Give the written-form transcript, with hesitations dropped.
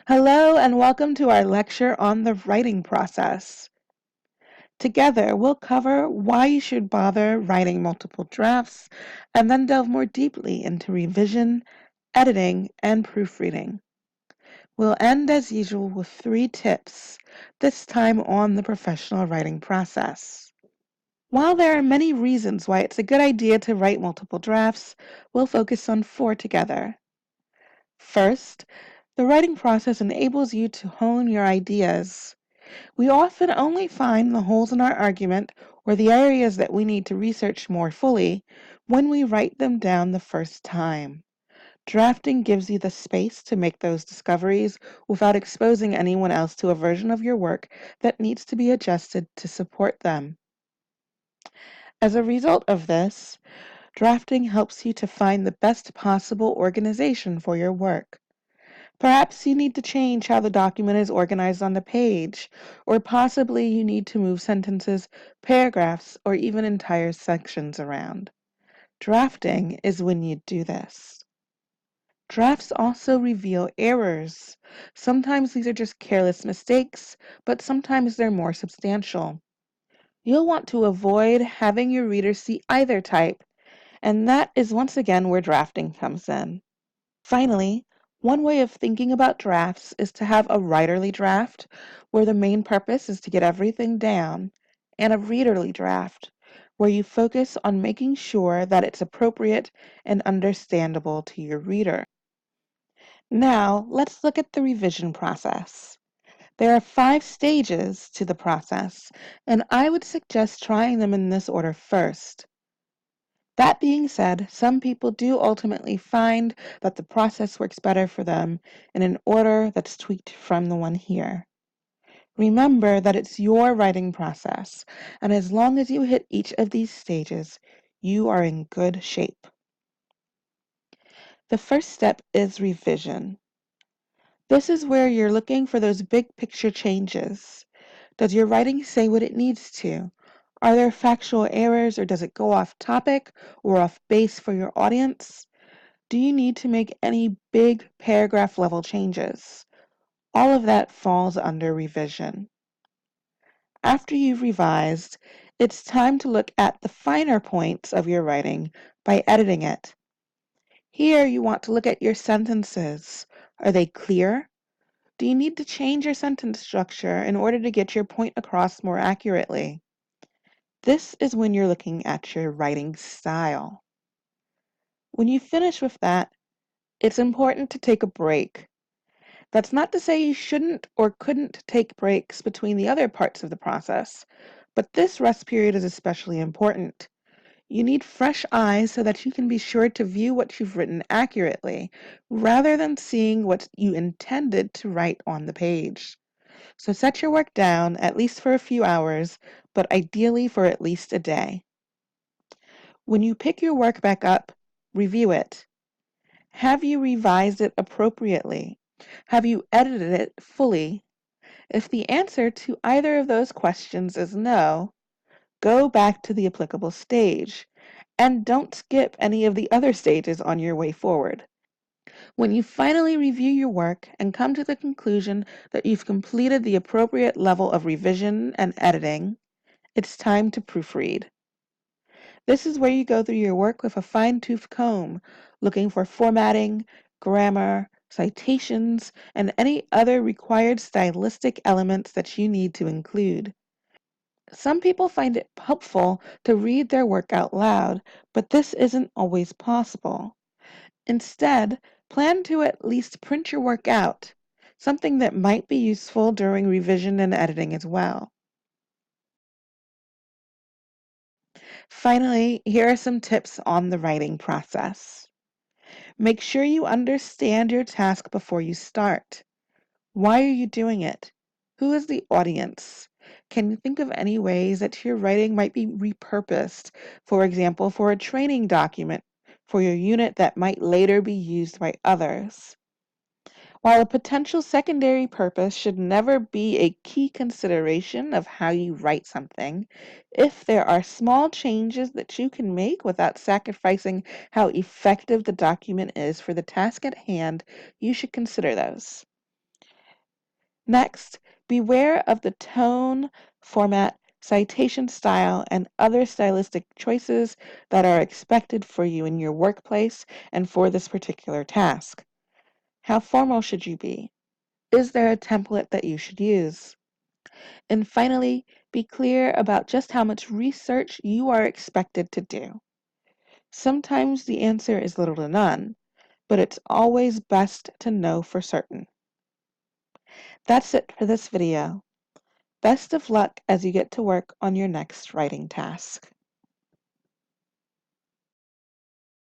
Hello and welcome to our lecture on the writing process. Together, we'll cover why you should bother writing multiple drafts and then delve more deeply into revision, editing, and proofreading. We'll end as usual with 3 tips, this time on the professional writing process. While there are many reasons why it's a good idea to write multiple drafts, we'll focus on 4 together. First, the writing process enables you to hone your ideas. We often only find the holes in our argument or the areas that we need to research more fully when we write them down the first time. Drafting gives you the space to make those discoveries without exposing anyone else to a version of your work that needs to be adjusted to support them. As a result of this, drafting helps you to find the best possible organization for your work. Perhaps you need to change how the document is organized on the page, or possibly you need to move sentences, paragraphs, or even entire sections around. Drafting is when you do this. Drafts also reveal errors. Sometimes these are just careless mistakes, but sometimes they're more substantial. You'll want to avoid having your reader see either type, and that is once again where drafting comes in. Finally, one way of thinking about drafts is to have a writerly draft, where the main purpose is to get everything down, and a readerly draft, where you focus on making sure that it's appropriate and understandable to your reader. Now, let's look at the revision process. There are 5 stages to the process, and I would suggest trying them in this order first. That being said, some people do ultimately find that the process works better for them in an order that's tweaked from the one here. Remember that it's your writing process, and as long as you hit each of these stages, you are in good shape. The first step is revision. This is where you're looking for those big picture changes. Does your writing say what it needs to? Are there factual errors, or does it go off topic or off base for your audience? Do you need to make any big paragraph level changes? All of that falls under revision. After you've revised, it's time to look at the finer points of your writing by editing it. Here you want to look at your sentences. Are they clear? Do you need to change your sentence structure in order to get your point across more accurately? This is when you're looking at your writing style. When you finish with that, it's important to take a break. That's not to say you shouldn't or couldn't take breaks between the other parts of the process, but this rest period is especially important. You need fresh eyes so that you can be sure to view what you've written accurately, rather than seeing what you intended to write on the page. So set your work down, at least for a few hours, but ideally for at least a day. When you pick your work back up, review it. Have you revised it appropriately? Have you edited it fully? If the answer to either of those questions is no, go back to the applicable stage, and don't skip any of the other stages on your way forward. When you finally review your work and come to the conclusion that you've completed the appropriate level of revision and editing, it's time to proofread. This is where you go through your work with a fine-tooth comb, looking for formatting, grammar, citations, and any other required stylistic elements that you need to include. Some people find it helpful to read their work out loud, but this isn't always possible. Instead, plan to at least print your work out, something that might be useful during revision and editing as well. Finally, here are some tips on the writing process. Make sure you understand your task before you start. Why are you doing it? Who is the audience? Can you think of any ways that your writing might be repurposed, for example, for a training document for your unit that might later be used by others? While a potential secondary purpose should never be a key consideration of how you write something, if there are small changes that you can make without sacrificing how effective the document is for the task at hand, you should consider those. Next, beware of the tone, format, citation style, and other stylistic choices that are expected for you in your workplace and for this particular task. How formal should you be? Is there a template that you should use? And finally, be clear about just how much research you are expected to do. Sometimes the answer is little to none, but it's always best to know for certain. That's it for this video. Best of luck as you get to work on your next writing task.